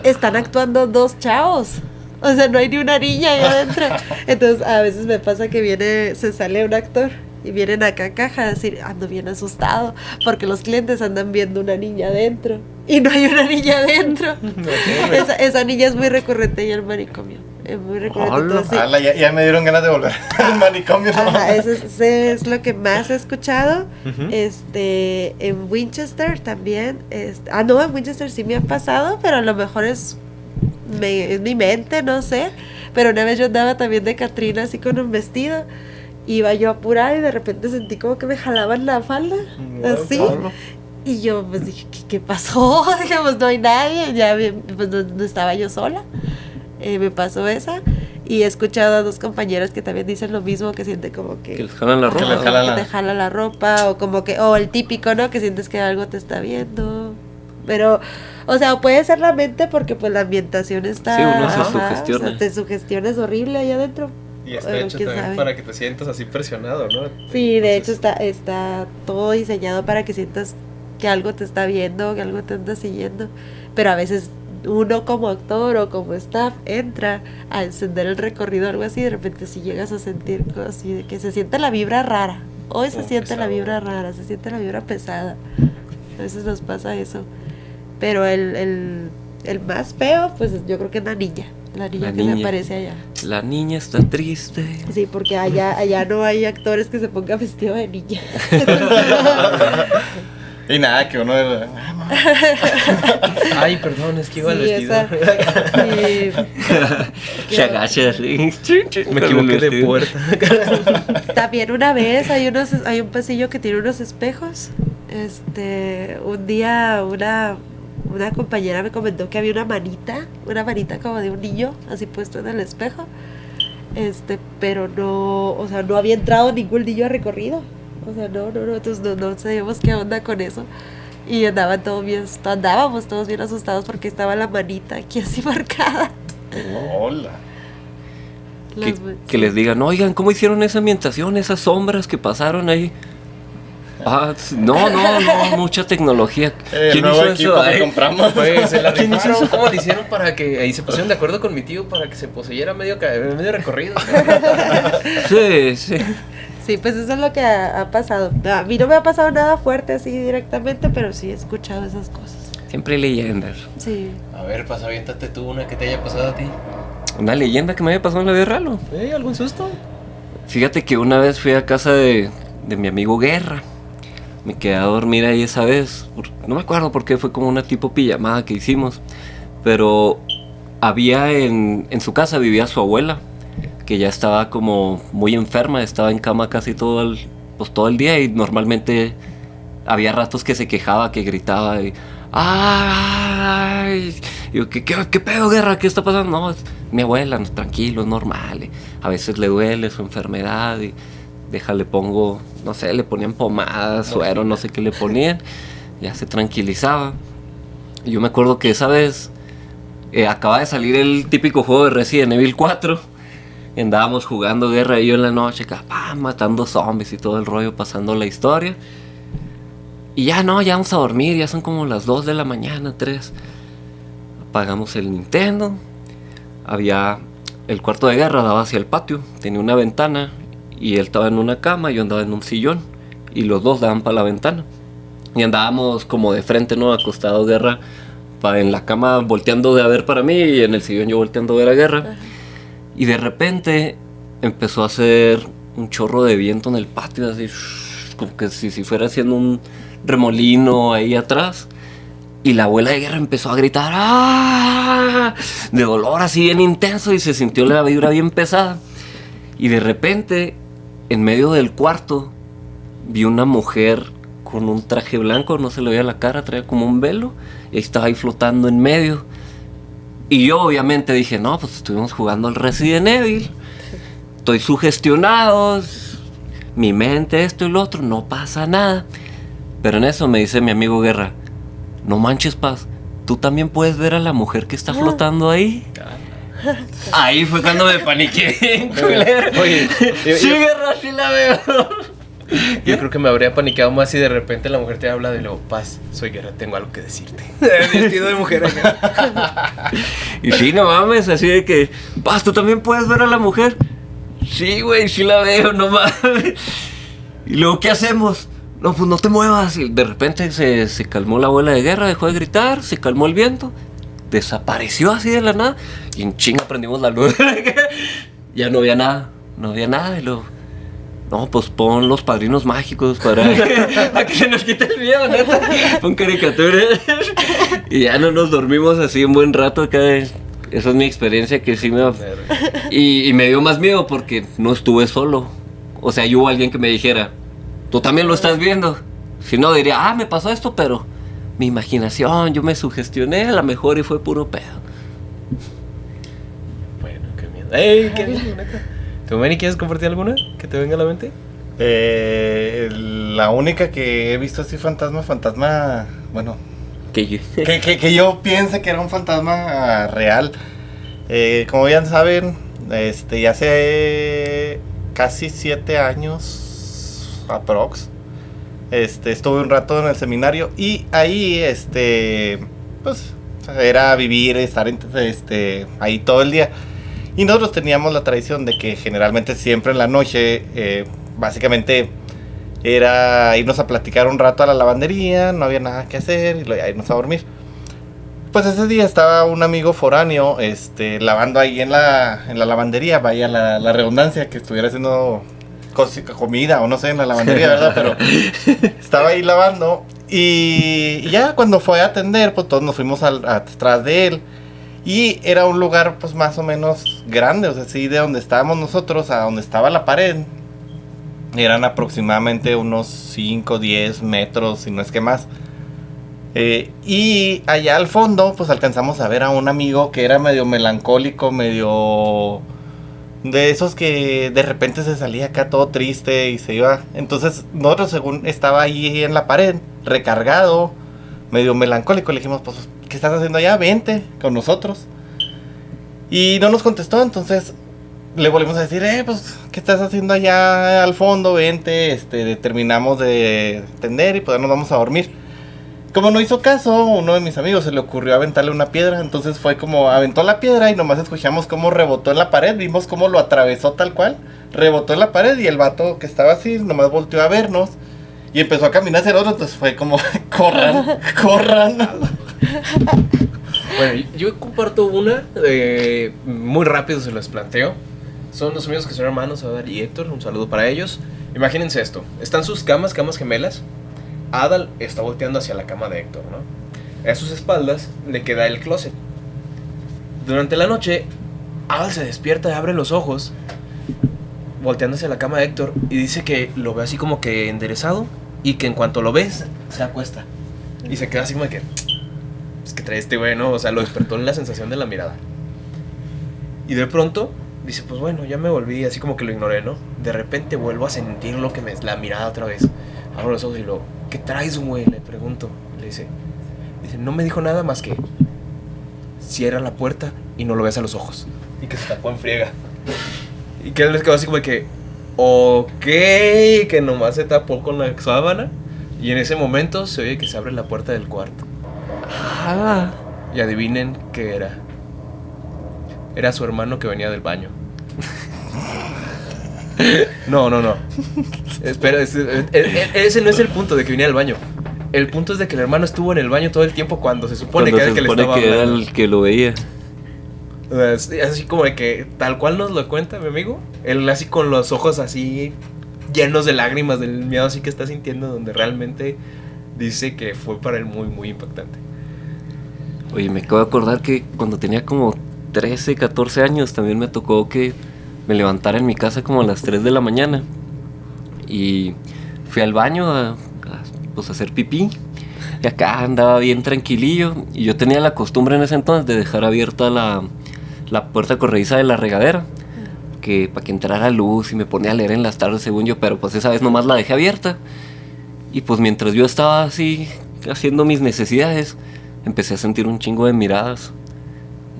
Speaker 3: Están actuando 2 chavos. O sea, no hay ni una niña ahí adentro. Entonces, a veces me pasa que se sale un actor y vienen acá a caja a decir, ando bien asustado, porque los clientes andan viendo una niña adentro. Y no hay una niña adentro. Esa niña es muy recurrente en el manicomio. Es muy recurrente.
Speaker 5: Ya me dieron ganas de volver al manicomio.
Speaker 3: Eso es lo que más he escuchado. En Winchester también. No, en Winchester sí me ha pasado, pero a lo mejor es mi mente, no sé. Pero una vez yo andaba también de Catrina así con un vestido. Iba yo a apurar y de repente sentí como que me jalaban la falda. Así. Y yo pues dije, ¿qué pasó? Dije, pues no hay nadie. Ya pues, no estaba yo sola. Me pasó esa. Y he escuchado a 2 compañeras que también dicen lo mismo, que sienten como que
Speaker 1: les jalan la ropa.
Speaker 5: Que les jalan
Speaker 3: que
Speaker 5: la-
Speaker 3: te jala la ropa, o como que, o el típico, ¿no? Que sientes que algo te está viendo. Pero, o sea, puede ser la mente porque pues la ambientación está...
Speaker 1: Sí, uno se
Speaker 3: ajá,
Speaker 1: sugestiona.
Speaker 3: o sea, te sugestiones horrible allá adentro.
Speaker 4: Y está
Speaker 3: Bueno,
Speaker 4: hecho
Speaker 3: quién
Speaker 4: también
Speaker 3: sabe.
Speaker 4: para que te sientas así presionado, ¿no?
Speaker 3: Sí, de hecho
Speaker 4: Entonces,
Speaker 3: está todo diseñado para que sientas que algo te está viendo, que algo te anda siguiendo. Pero a veces uno como actor o como staff entra a encender el recorrido o algo así, de repente si llegas a sentir cosas así, de que se siente la vibra rara. Hoy se siente la
Speaker 4: pesado.
Speaker 3: vibra rara, se siente la vibra pesada. A veces nos pasa eso. Pero el más feo, pues yo creo que es la niña. La niña
Speaker 1: La
Speaker 3: que se
Speaker 1: niña.
Speaker 3: aparece allá.
Speaker 1: La niña está triste.
Speaker 3: Sí, porque allá no hay actores que se pongan vestido de niña.
Speaker 5: Y nada, que uno...
Speaker 4: Ay, perdón, es que iba al
Speaker 3: Sí,
Speaker 4: vestido.
Speaker 1: Se agacha así.
Speaker 4: Me equivoqué de puerta.
Speaker 3: También una vez hay un pasillo que tiene unos espejos. Un día una compañera me comentó que había una manita como de un niño, así puesto en el espejo. Pero no, o sea, no había entrado ningún niño a recorrido. O sea, no, entonces no sabíamos qué onda con eso. Y andábamos todos bien asustados porque estaba la manita aquí así marcada.
Speaker 5: Hola.
Speaker 1: Que,
Speaker 3: Las-
Speaker 1: que les digan, oigan, ¿cómo hicieron esa ambientación, esas sombras que pasaron ahí? Ah, no, mucha tecnología.
Speaker 5: El nuevo equipo que
Speaker 1: Ay,
Speaker 5: compramos.
Speaker 4: Pues se la
Speaker 1: ¿Quién hizo
Speaker 4: rifaron.
Speaker 1: eso?
Speaker 4: ¿Cómo le hicieron para que ahí se pusieron de acuerdo con mi tío para que se poseyera medio recorrido?
Speaker 1: Sí.
Speaker 3: Sí, pues eso es lo que ha pasado. A mí no me ha pasado nada fuerte así directamente, pero sí he escuchado esas cosas.
Speaker 1: Siempre hay leyendas.
Speaker 3: Sí.
Speaker 4: A ver, aviéntate tú una que te haya pasado a ti.
Speaker 1: Una leyenda que me había pasado en la vida real. ¿No?
Speaker 4: ¿Algún susto?
Speaker 1: Fíjate que una vez fui a casa de mi amigo Guerra. Me quedé a dormir ahí esa vez. No me acuerdo por qué, fue como una tipo pijamada que hicimos. Pero había en su casa vivía su abuela, que ya estaba como muy enferma, estaba en cama casi todo el día y normalmente había ratos que se quejaba, que gritaba y ¡ay! Y yo, ¿qué pedo, Guerra? ¿Qué está pasando? No, es mi abuela, no, tranquilo, es normal. Y a veces le duele su enfermedad y le pongo, no sé, le ponían pomadas, suero, no sé qué le ponían. Ya se tranquilizaba. Y yo me acuerdo que esa vez acaba de salir el típico juego de Resident Evil 4. Y andábamos jugando Guerra y yo en la noche, matando zombies y todo el rollo, pasando la historia. Y ya vamos a dormir, ya son como las 2 de la mañana, 3. Apagamos el Nintendo. Había el cuarto de Guerra, daba hacia el patio, tenía una ventana y él estaba en una cama, yo andaba en un sillón y los dos daban para la ventana. Y andábamos como de frente, ¿no? Acostado Guerra en la cama volteando de a ver para mí y en el sillón yo volteando a ver a Guerra.
Speaker 3: Ajá.
Speaker 1: Y de repente empezó a hacer un chorro de viento en el patio, así como que si fuera haciendo un remolino ahí atrás. Y la abuela de Guerra empezó a gritar ¡ah! De dolor así bien intenso y se sintió la vibra bien pesada. Y de repente, en medio del cuarto, vi una mujer con un traje blanco, no se le veía la cara, traía como un velo, y ahí estaba ahí flotando en medio. Y yo obviamente dije, no, pues estuvimos jugando al Resident Evil, estoy sugestionado, mi mente esto y lo otro, no pasa nada. Pero en eso me dice mi amigo Guerra, no manches, Paz, ¿tú también puedes ver a la mujer que está flotando ahí? Ahí fue cuando me paniqué, culero.
Speaker 4: Oye,
Speaker 1: Sí, Guerra, sí la veo.
Speaker 4: yo creo que me habría paniqueado más si de repente la mujer te habla de lo Paz, soy Guerra, tengo algo que decirte. Vestido de mujer acá.
Speaker 1: Y sí, no mames, así de que, Paz, ¿tú también puedes ver a la mujer? Sí, güey, sí la veo, no mames. Y luego, ¿qué hacemos? No, pues no te muevas. Y de repente se calmó la abuela de Guerra, dejó de gritar, se calmó el viento, desapareció así de la nada. Y en chinga prendimos la luz. Ya no había nada. Y luego, no, pues pon los padrinos mágicos para que se nos quite el miedo, neta. Pon caricaturas. Y ya no nos dormimos así un buen rato acá. Esa es mi experiencia que sí me... Y me dio más miedo porque no estuve solo. O sea, hubo alguien que me dijera, tú también lo estás viendo. Si no, diría, me pasó esto, pero mi imaginación, yo me sugestioné a lo mejor y fue puro pedo.
Speaker 4: Bueno, qué miedo. ¡Ey! ¡Qué bien, neta! ¿Tú, Manny, quieres compartir alguna que te venga a la mente?
Speaker 5: La única que he visto así fantasma, bueno, que yo piense que era un fantasma real. Como bien saben, ya hace casi 7 años aprox, estuve un rato en el seminario y ahí, pues, era vivir, estar ahí todo el día. Y nosotros teníamos la tradición de que generalmente siempre en la noche, básicamente era irnos a platicar un rato a la lavandería, no había nada que hacer y luego irnos a dormir. Pues ese día estaba un amigo foráneo, lavando ahí en la lavandería, vaya la redundancia, que estuviera haciendo comida o no sé en la lavandería, ¿verdad? Pero estaba ahí lavando y ya cuando fue a atender, pues todos nos fuimos atrás de él. Y era un lugar pues más o menos grande, o sea, sí, de donde estábamos nosotros a donde estaba la pared. Eran aproximadamente unos 5, 10 metros, si no es que más. Y allá al fondo pues alcanzamos a ver a un amigo que era medio melancólico, medio de esos que de repente se salía acá todo triste y se iba. Entonces nosotros, según estaba ahí en la pared, recargado, medio melancólico, le dijimos, pues, ¿qué estás haciendo allá? Vente con nosotros. Y no nos contestó, entonces le volvimos a decir, pues, ¿qué estás haciendo allá al fondo? Vente, terminamos de atender y pues nos vamos a dormir. Como no hizo caso, uno de mis amigos se le ocurrió aventarle una piedra, entonces fue como, aventó la piedra y nomás escuchamos cómo rebotó en la pared, vimos cómo lo atravesó tal cual, rebotó en la pared y el vato que estaba así, nomás volteó a vernos y empezó a caminar hacia nosotros, entonces fue como, corran.
Speaker 4: Bueno, yo comparto una, muy rápido se las planteo. Son los amigos que son hermanos, Adal y Héctor, un saludo para ellos. Imagínense esto, están sus camas gemelas. Adal está volteando hacia la cama de Héctor, ¿no? A sus espaldas le queda el closet. Durante la noche, Adal se despierta y abre los ojos, volteando hacia la cama de Héctor, y dice que lo ve así como que enderezado, y que en cuanto lo ves, se acuesta. Y se queda así como de que, es que trae este güey, ¿no? O sea, lo despertó en la sensación de la mirada. Y de pronto dice, pues bueno, ya me volví, así como que lo ignoré, ¿no? De repente vuelvo a sentir lo que la mirada otra vez. Abro los ojos y lo, ¿qué traes, güey? Le pregunto. Le dice, no me dijo nada más que cierra la puerta y no lo veas a los ojos. Y que se tapó en friega. Y que él les quedó así como de que, ok, que nomás se tapó con la sábana. Y en ese momento se oye que se abre la puerta del cuarto. Y adivinen qué era. Era su hermano que venía del baño. No. Espera, ese no es el punto de que venía del baño. El punto es de que el hermano estuvo en el baño todo el tiempo cuando se supone que era el que le estaba hablando.
Speaker 1: Era el que lo veía.
Speaker 4: Así como de que tal cual nos lo cuenta mi amigo. Él así con los ojos así llenos de lágrimas del miedo así que está sintiendo, donde realmente dice que fue para él muy, muy impactante.
Speaker 1: Oye, me acabo de acordar que cuando tenía como 13, 14 años también me tocó que me levantara en mi casa como a las 3 de la mañana. Y fui al baño a hacer pipí. Y acá andaba bien tranquilillo. Y yo tenía la costumbre en ese entonces de dejar abierta la puerta corrediza de la regadera, que para que entrara luz, y me ponía a leer en las tardes según yo. Pero pues esa vez nomás la dejé abierta. Y pues mientras yo estaba así haciendo mis necesidades, empecé a sentir un chingo de miradas.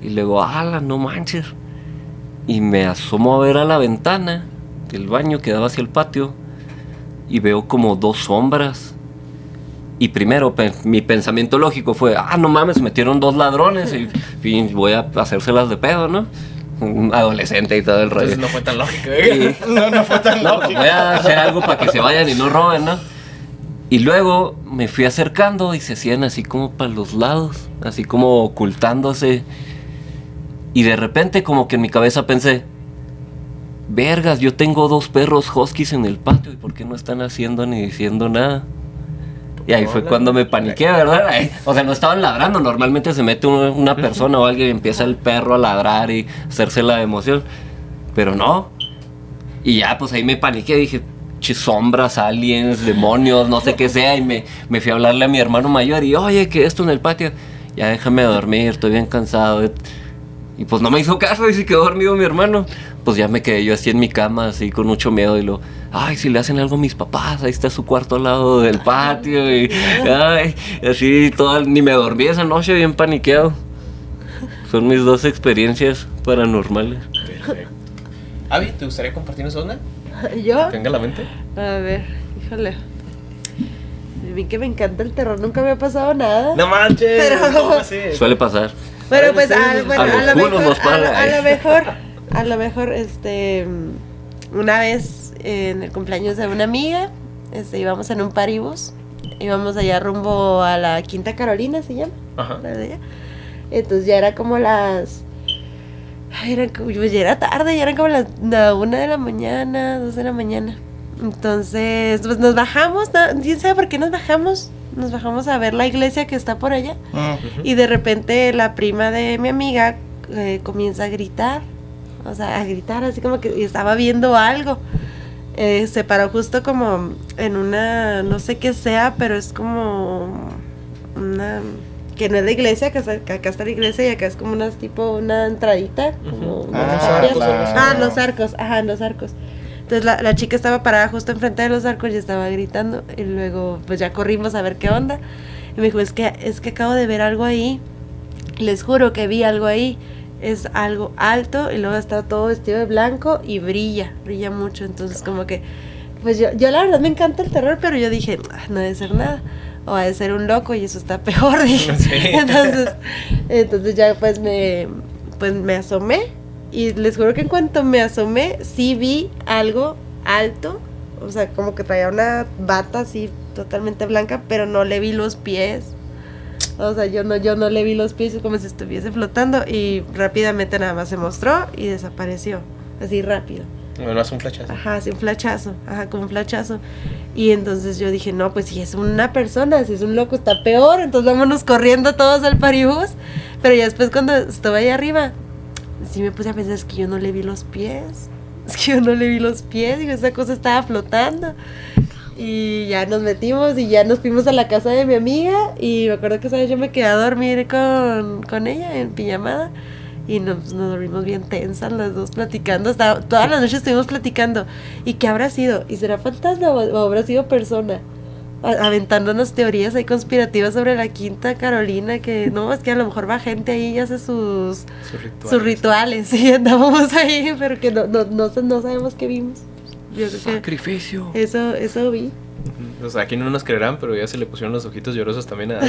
Speaker 1: Y luego, ¡ala, no manches! Y me asomo a ver a la ventana del baño que daba hacia el patio y veo como 2 sombras. Y primero mi pensamiento lógico fue, no mames, metieron 2 ladrones y voy a hacérselas de pedo, ¿no? Un adolescente y todo el rollo.
Speaker 4: Entonces no fue tan lógico,
Speaker 5: No fue tan lógico.
Speaker 1: Pues voy a hacer algo para que se vayan y no roben, ¿no? Y luego me fui acercando y se hacían así como para los lados, así como ocultándose. Y de repente como que en mi cabeza pensé, vergas, yo tengo 2 perros huskies en el patio, ¿y por qué no están haciendo ni diciendo nada? Y ahí fue cuando me paniqué, ¿verdad? O sea, no estaban ladrando, normalmente se mete una persona o alguien y empieza el perro a ladrar y hacerse la emoción, pero no. Y ya pues ahí me paniqué, dije, sombras, aliens, demonios, no sé qué sea, y me fui a hablarle a mi hermano mayor y, oye, ¿qué es esto en el patio? Ya déjame dormir, estoy bien cansado. Y pues no me hizo caso y se quedó dormido mi hermano. Pues ya me quedé yo así en mi cama, así con mucho miedo. Y lo, ay, si le hacen algo a mis papás, ahí está su cuarto al lado del patio. Y ay, así ni me dormí esa noche, bien paniqueado. Son mis 2 experiencias paranormales.
Speaker 4: Perfecto. Abby, ¿te gustaría compartirnos una?
Speaker 3: ¿Yo?
Speaker 4: Tenga la mente.
Speaker 3: A ver, híjole. A mí que me encanta el terror, nunca me ha pasado nada.
Speaker 4: No manches.
Speaker 3: Pero-
Speaker 4: ¿Cómo así?
Speaker 1: Suele pasar.
Speaker 3: Pero pues
Speaker 1: A los culos nos paga,
Speaker 3: a lo mejor, una vez en el cumpleaños de una amiga, íbamos en un paribus, íbamos allá rumbo a la Quinta Carolina, se llama,
Speaker 4: Ajá.
Speaker 3: la de allá. Entonces ya era como pues ya era tarde, ya eran como las 1 de la mañana, 2 de la mañana. Entonces, pues nos bajamos, ¿quién sabe por qué nos bajamos? Nos bajamos a ver la iglesia que está por allá. Y de repente la prima de mi amiga comienza a gritar. O sea, a gritar así como que estaba viendo algo. Se paró justo como en una, no sé qué sea, pero es como una, que no es la iglesia, que acá está la iglesia y acá es como una entradita. Como unas tapias. Los arcos, los arcos. Entonces la chica estaba parada justo enfrente de los arcos y estaba gritando. Y luego pues ya corrimos a ver qué onda. Y me dijo, es que acabo de ver algo ahí. Les juro que vi algo ahí. Es algo alto y luego está todo vestido de blanco y brilla mucho. Entonces como que, pues yo la verdad me encanta el terror, pero yo dije, no debe ser nada. O ha de ser un loco y eso está peor, dije.
Speaker 4: Sí.
Speaker 3: Entonces ya pues me asomé. Y les juro que en cuanto me asomé, sí vi algo alto, o sea, como que traía una bata así totalmente blanca, pero no le vi los pies. O sea, yo no le vi los pies, como si estuviese flotando, y rápidamente nada más se mostró y desapareció, así rápido.
Speaker 4: Bueno, hace un flechazo.
Speaker 3: Así un flachazo, como un flachazo. Y entonces yo dije, no, pues si es una persona, si es un loco está peor, entonces vámonos corriendo todos al paribús. Pero ya después cuando estuve ahí arriba, sí me puse a pensar, es que yo no le vi los pies. Digo, esa cosa estaba flotando. Y ya nos metimos y ya nos fuimos a la casa de mi amiga. Y me acuerdo que, ¿sabes? Yo me quedé a dormir con ella en pijamada. Y nos dormimos bien tensas las dos platicando. Toda la noche estuvimos platicando. ¿Y qué habrá sido? ¿Y será fantasma o habrá sido persona? Aventándonos teorías ahí conspirativas sobre la Quinta Carolina, que no, es que a lo mejor va gente ahí y hace sus rituales, y andábamos ahí, pero que no sabemos qué vimos. Yo creo que
Speaker 1: Sacrificio.
Speaker 3: eso vi.
Speaker 4: O sea, aquí no nos creerán, pero ya se le pusieron los ojitos llorosos también a...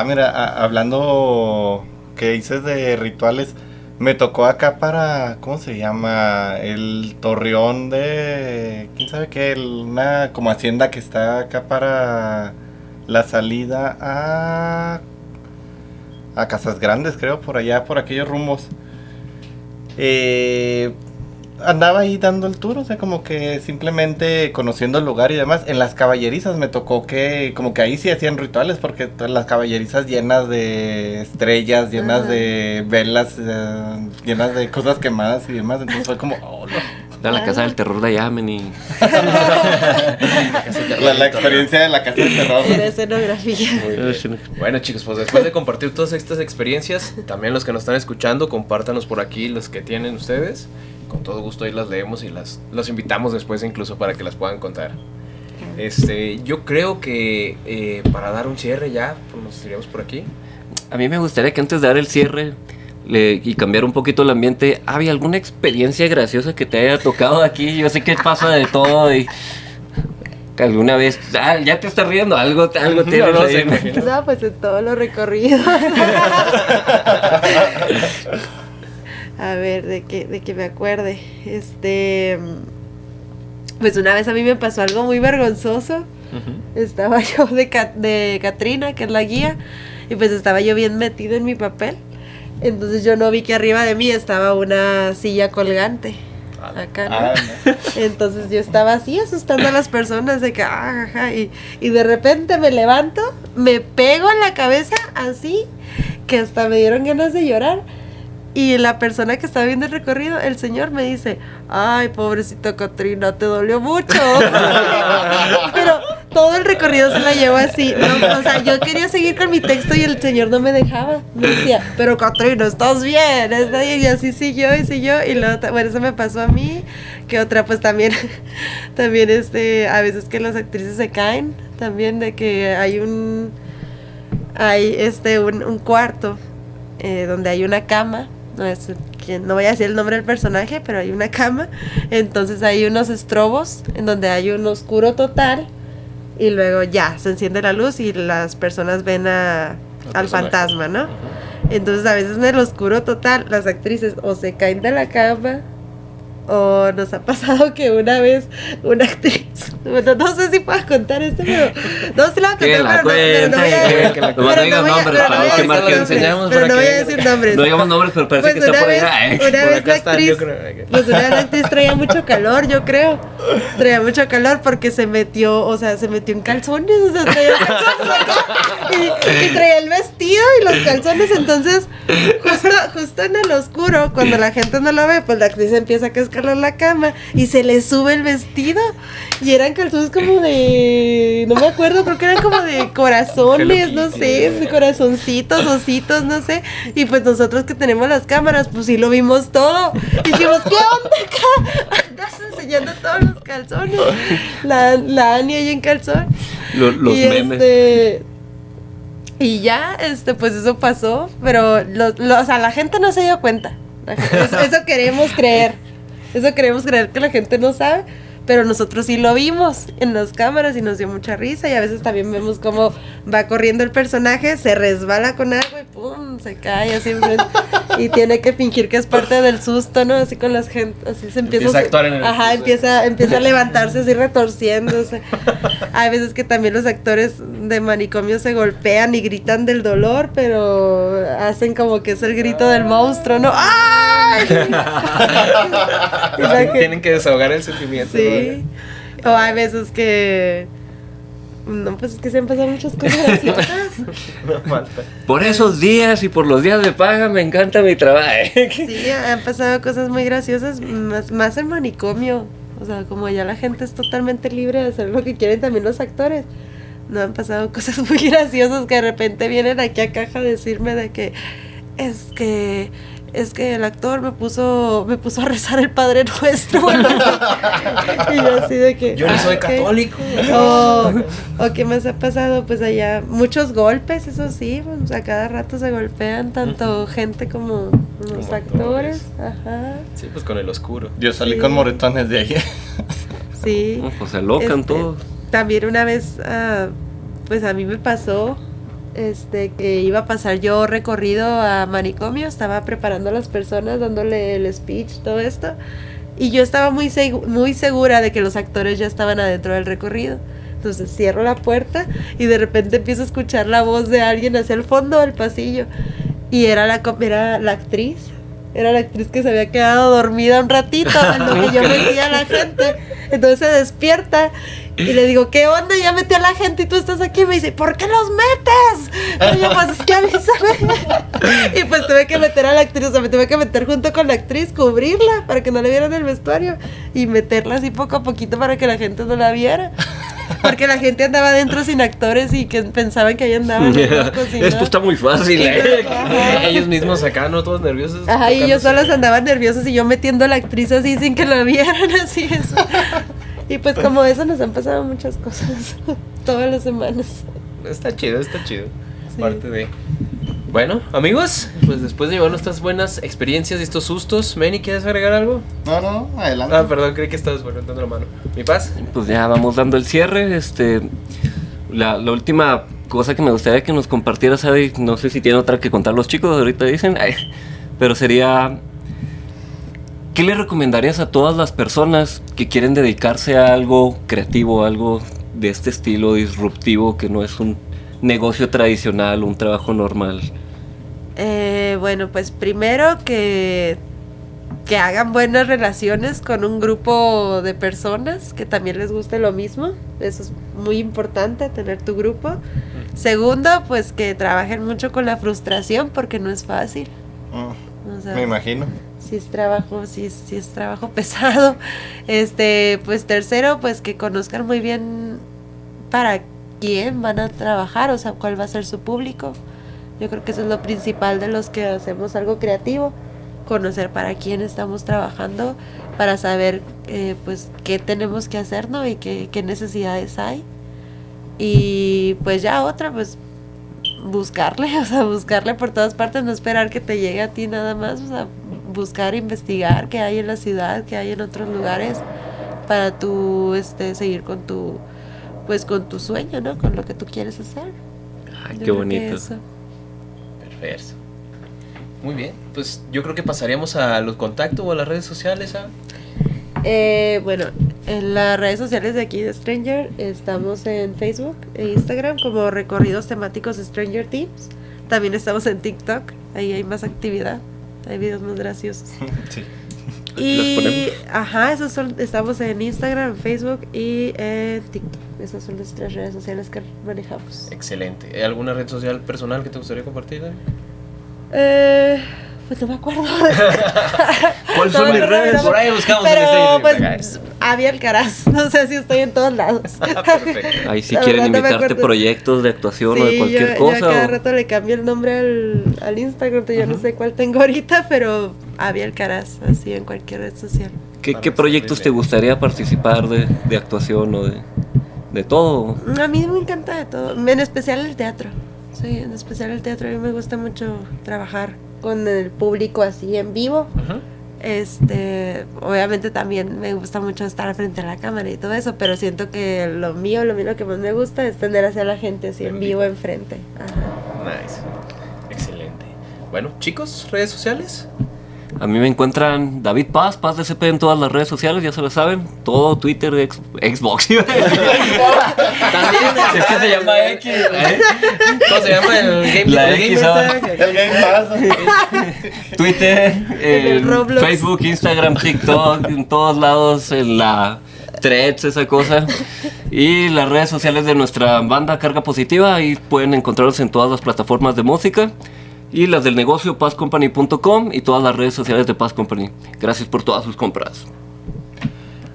Speaker 5: Mira, hablando que dices de rituales, me tocó acá para, ¿cómo se llama? El Torreón de, ¿quién sabe qué? Una como hacienda que está acá para la salida a Casas Grandes, creo, por allá, por aquellos rumbos. Andaba ahí dando el tour, o sea, como que simplemente conociendo el lugar y demás. En las caballerizas me tocó que, como que ahí sí hacían rituales, porque todas las caballerizas llenas de estrellas, llenas de velas, llenas de cosas quemadas y demás. Entonces fue como, oh, no.
Speaker 1: Da la casa del terror de allá, y...
Speaker 5: La experiencia de la casa del terror.
Speaker 3: Era escenografía.
Speaker 4: Bueno, chicos, pues después de compartir todas estas experiencias, también los que nos están escuchando, compártanos por aquí los que tienen ustedes. Con todo gusto ahí las leemos y los invitamos después incluso para que las puedan contar. Yo creo que para dar un cierre ya, pues nos iríamos por aquí.
Speaker 1: A mí me gustaría que antes de dar el cierre y cambiar un poquito el ambiente, ¿había alguna experiencia graciosa que te haya tocado aquí? Yo sé que pasa de todo y... ¿Alguna vez? Ya te estás riendo, algo tienes
Speaker 4: no
Speaker 1: ahí.
Speaker 4: sé, imagino.
Speaker 3: No, pues en todo lo recorrido. A ver, de que me acuerde. Pues una vez a mí me pasó algo muy vergonzoso. Estaba yo de Catrina, que es la guía, y pues estaba yo bien metida en mi papel. Entonces yo no vi que arriba de mí estaba una silla colgante. Acá, ¿no? Entonces yo estaba así asustando a las personas de que y de repente me levanto, me pego en la cabeza así que hasta me dieron ganas de llorar. Y la persona que estaba viendo el recorrido, el señor me dice, ay, pobrecita Catrina, te dolió mucho. Pero todo el recorrido se la llevó así. No, o sea, yo quería seguir con mi texto y el señor no me dejaba. Me decía, pero Catrina, ¿estás bien? ¿Estás bien? Y así siguió y siguió. Y luego, bueno, eso me pasó a mí. Que otra, pues también, también a veces que las actrices se caen. También de que hay un cuarto donde hay una cama. No voy a decir el nombre del personaje, pero hay una cama. Entonces hay unos estrobos en donde hay un oscuro total. Y luego ya, se enciende la luz y las personas ven al fantasma, ¿no? Entonces a veces en el oscuro total las actrices o se caen de la cama o nos ha pasado que una vez una actriz, bueno, no sé si puedas contar esto, pero no se la voy a contar,
Speaker 1: no digas nombres para que marquen.
Speaker 3: Pero no voy a decir nombres.
Speaker 1: No digamos nombres, pero parece
Speaker 3: Pues
Speaker 1: que está por allá.
Speaker 3: Una vez la actriz, pues una actriz traía mucho calor, yo creo. Traía mucho calor porque se metió en calzones, o sea, traía calzones acá, y traía el vestido y los calzones. Entonces, justo en el oscuro, cuando la gente no lo ve, pues la actriz empieza a cascar la cama y se le sube el vestido y eran calzones como de, no me acuerdo, creo que eran como de corazones, no sé, de corazoncitos, ositos, no sé. Y pues nosotros que tenemos las cámaras, pues sí lo vimos todo y dijimos, ¿qué onda acá? Andas enseñando todos los calzones. La Ani ahí en calzón.
Speaker 1: Los memes.
Speaker 3: Y ya, pues eso pasó, pero o sea, la gente no se dio cuenta. Eso queremos creer. Eso queremos creer que la gente no sabe, pero nosotros sí lo vimos en las cámaras y nos dio mucha risa. Y a veces también vemos cómo va corriendo el personaje, se resbala con algo y pum, se cae así y tiene que fingir que es parte del susto, ¿no? Así con las gente, así se empieza
Speaker 4: a actuar en el
Speaker 3: empieza a levantarse así retorciéndose. Hay veces que también los actores de manicomio se golpean y gritan del dolor, pero hacen como que es el grito del monstruo, ¿no? ¡Ay!
Speaker 4: Tienen que desahogar el sentimiento.
Speaker 3: Sí. ¿No? O hay veces que no, pues es que se han pasado muchas cosas graciosas.
Speaker 4: No falta.
Speaker 1: Por esos días y por los días de paga me encanta mi trabajo.
Speaker 3: Sí, han pasado cosas muy graciosas, más en manicomio. O sea, como ya la gente es totalmente libre de hacer lo que quieren, también los actores. No han pasado cosas muy graciosas que de repente vienen aquí a caja a decirme de que es que el actor me puso a rezar el Padre Nuestro. Bueno, y yo así de que
Speaker 4: yo no soy católico.
Speaker 3: O qué más ha pasado, pues allá muchos golpes, eso sí, pues a cada rato se golpean tanto gente como los actores. Ajá.
Speaker 4: Sí, pues con el oscuro.
Speaker 5: Yo salí con moretones de ahí.
Speaker 3: Sí.
Speaker 1: Pues se alocan todos.
Speaker 3: También una vez, pues a mí me pasó que iba a pasar yo recorrido a manicomio, estaba preparando a las personas, dándole el speech, todo esto, y yo estaba muy segura de que los actores ya estaban adentro del recorrido. Entonces cierro la puerta y de repente empiezo a escuchar la voz de alguien hacia el fondo del pasillo, y era la actriz. Era la actriz que se había quedado dormida un ratito en lo que yo metía a la gente. Entonces se despierta y le digo, ¿qué onda? Ya metí a la gente y tú estás aquí. Y me dice, ¿por qué los metes? Y yo, pues es que avísame. Y pues tuve que meter a la actriz, o sea, me tuve que meter junto con la actriz, cubrirla para que no le vieran el vestuario y meterla así poco a poquito para que la gente no la viera. Porque la gente andaba adentro sin actores y que pensaban que ahí andaban.
Speaker 1: Esto está muy fácil,
Speaker 4: Ellos mismos acá, ¿no? Todos nerviosos.
Speaker 3: Ajá, y ellos solos andaban nerviosos y yo metiendo a la actriz así sin que la vieran, así eso. Y pues como eso nos han pasado muchas cosas todas las semanas.
Speaker 4: Está chido. Sí. Parte de...
Speaker 6: Bueno, amigos, pues después de llevar nuestras buenas experiencias y estos sustos, Manny, ¿quieres agregar algo?
Speaker 5: No, adelante.
Speaker 6: Ah, perdón, creí que estabas levantando la mano. ¿Mi paz?
Speaker 1: Pues ya vamos dando el cierre. La última cosa que me gustaría que nos compartieras, Adi, no sé si tiene otra que contar los chicos, ahorita dicen, pero sería, ¿qué le recomendarías a todas las personas que quieren dedicarse a algo creativo, algo de este estilo disruptivo, que no es un negocio tradicional, un trabajo normal?
Speaker 3: Bueno, pues primero que hagan buenas relaciones con un grupo de personas que también les guste lo mismo. Eso es muy importante, tener tu grupo. Segundo, pues que trabajen mucho con la frustración, porque no es fácil. O sea,
Speaker 5: me imagino.
Speaker 3: Si es trabajo pesado. Pues tercero, pues que conozcan muy bien para quién van a trabajar, o sea, cuál va a ser su público. Yo creo que eso es lo principal de los que hacemos algo creativo, conocer para quién estamos trabajando, para saber pues qué tenemos que hacer, ¿no? Y qué necesidades hay. Y pues ya otra, pues buscarle, o sea, buscarle por todas partes, no esperar que te llegue a ti nada más, o sea, buscar, investigar qué hay en la ciudad, qué hay en otros lugares, para tú seguir con tu sueño, ¿no? Con lo que tú quieres hacer.
Speaker 1: Ay,
Speaker 3: Yo
Speaker 1: qué
Speaker 3: creo que
Speaker 1: bonito.
Speaker 3: eso.
Speaker 6: Perfecto. Muy bien, pues yo creo que pasaríamos a los contactos o a las redes sociales.
Speaker 3: Bueno, en las redes sociales de aquí de Stranger estamos en Facebook e Instagram como Recorridos Temáticos Stranger Teams. También estamos en TikTok, ahí hay más actividad, hay videos más graciosos.
Speaker 5: Sí.
Speaker 3: Y estamos en Instagram, Facebook y en TikTok. Esas son nuestras redes sociales que manejamos.
Speaker 6: Excelente. ¿Hay alguna red social personal que te gustaría compartir, Dani?
Speaker 3: Pues no me acuerdo.
Speaker 1: ¿Cuáles son mis redes?
Speaker 6: Por ahí buscamos en
Speaker 3: Pero
Speaker 6: este-
Speaker 3: pues Avi Alcaraz, no sé si estoy en todos lados.
Speaker 6: Perfecto.
Speaker 1: Ahí si
Speaker 3: La
Speaker 1: quieren
Speaker 3: verdad no me
Speaker 1: invitarte
Speaker 3: acuerdo.
Speaker 1: proyectos de actuación o de
Speaker 3: Sí,
Speaker 1: cualquier
Speaker 3: yo a
Speaker 1: cosa.
Speaker 3: cada
Speaker 1: o-
Speaker 3: rato le cambio el nombre al Instagram, yo no sé cuál tengo ahorita, pero Avi Alcaraz, así en cualquier red social.
Speaker 1: ¿Qué proyectos te gustaría participar de actuación o de todo?
Speaker 3: A mí me encanta de todo, en especial el teatro. Sí, en especial el teatro, a mí me gusta mucho trabajar con el público así en vivo.
Speaker 6: Ujú.
Speaker 3: Obviamente también me gusta mucho estar frente a la cámara y todo eso, pero siento que lo mío, lo que más me gusta es tener hacia la gente así en vivo enfrente. Ajá.
Speaker 6: Nice. Excelente. Bueno, chicos, redes sociales.
Speaker 1: A mí me encuentran David Paz DCP en todas las redes sociales, ya se lo saben. Todo Twitter, Xbox.
Speaker 6: También
Speaker 1: Es que se llama X.
Speaker 6: ¿Cómo se llama el game?
Speaker 1: La
Speaker 6: el
Speaker 1: X,
Speaker 6: gamer tag?
Speaker 5: El Game Pass.
Speaker 1: Twitter,
Speaker 3: el Roblox.
Speaker 1: Facebook, Instagram, TikTok, en todos lados, en la Threads, esa cosa. Y las redes sociales de nuestra banda Carga Positiva, ahí pueden encontrarlos en todas las plataformas de música. Y las del negocio pazcompany.com y todas las redes sociales de Paz Company. Gracias por todas sus compras.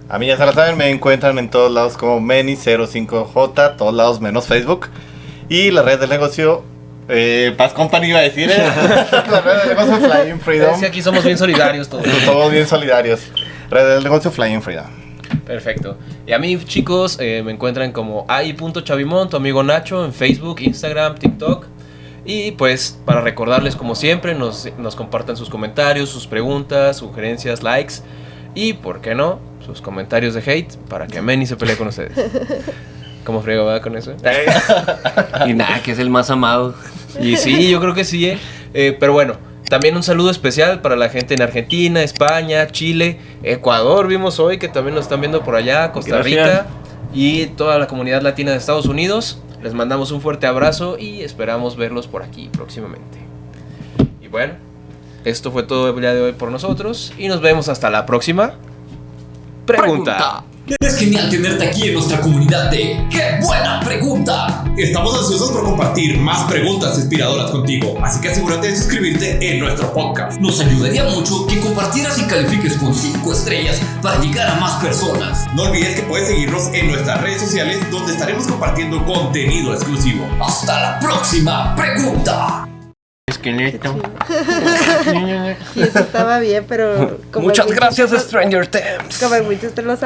Speaker 5: A mí ya se la saben, me encuentran en todos lados como Meni05J, todos lados menos Facebook. Y la red del negocio, Paz Company iba a decir, la red del negocio Flying Freedom.
Speaker 6: Es que aquí somos bien solidarios todos.
Speaker 5: Somos bien solidarios. Red del negocio Flying Freedom.
Speaker 6: Perfecto. Y a mí, chicos, me encuentran como ai.chavimón, tu amigo Nacho, en Facebook, Instagram, TikTok. Y pues, para recordarles, como siempre, nos compartan sus comentarios, sus preguntas, sugerencias, likes. Y, ¿por qué no? Sus comentarios de hate para que Meni se pelee con ustedes. ¿Cómo friego va con eso?
Speaker 1: Y nada, que es el más amado.
Speaker 6: Y sí, yo creo que sí, pero bueno, también un saludo especial para la gente en Argentina, España, Chile, Ecuador, vimos hoy que también nos están viendo por allá, Costa Rica.
Speaker 1: Gracias.
Speaker 6: Y toda la comunidad latina de Estados Unidos. Les mandamos un fuerte abrazo y esperamos verlos por aquí próximamente. Y bueno, esto fue todo el día de hoy por nosotros y nos vemos hasta la próxima pregunta.
Speaker 2: Es genial tenerte aquí en nuestra comunidad de ¡Qué buena pregunta! Estamos ansiosos por compartir más preguntas inspiradoras contigo, así que asegúrate de suscribirte en nuestro podcast.
Speaker 7: Nos ayudaría mucho que compartieras y califiques con 5 estrellas para llegar a más personas.
Speaker 2: No olvides que puedes seguirnos en nuestras redes sociales donde estaremos compartiendo contenido exclusivo.
Speaker 7: Hasta la próxima pregunta.
Speaker 6: Esqueleto.
Speaker 3: Y eso estaba bien, pero como
Speaker 1: Muchas
Speaker 3: en
Speaker 1: gracias,
Speaker 3: muchos-
Speaker 1: Stranger Things.
Speaker 3: Como en muchos te lo saben.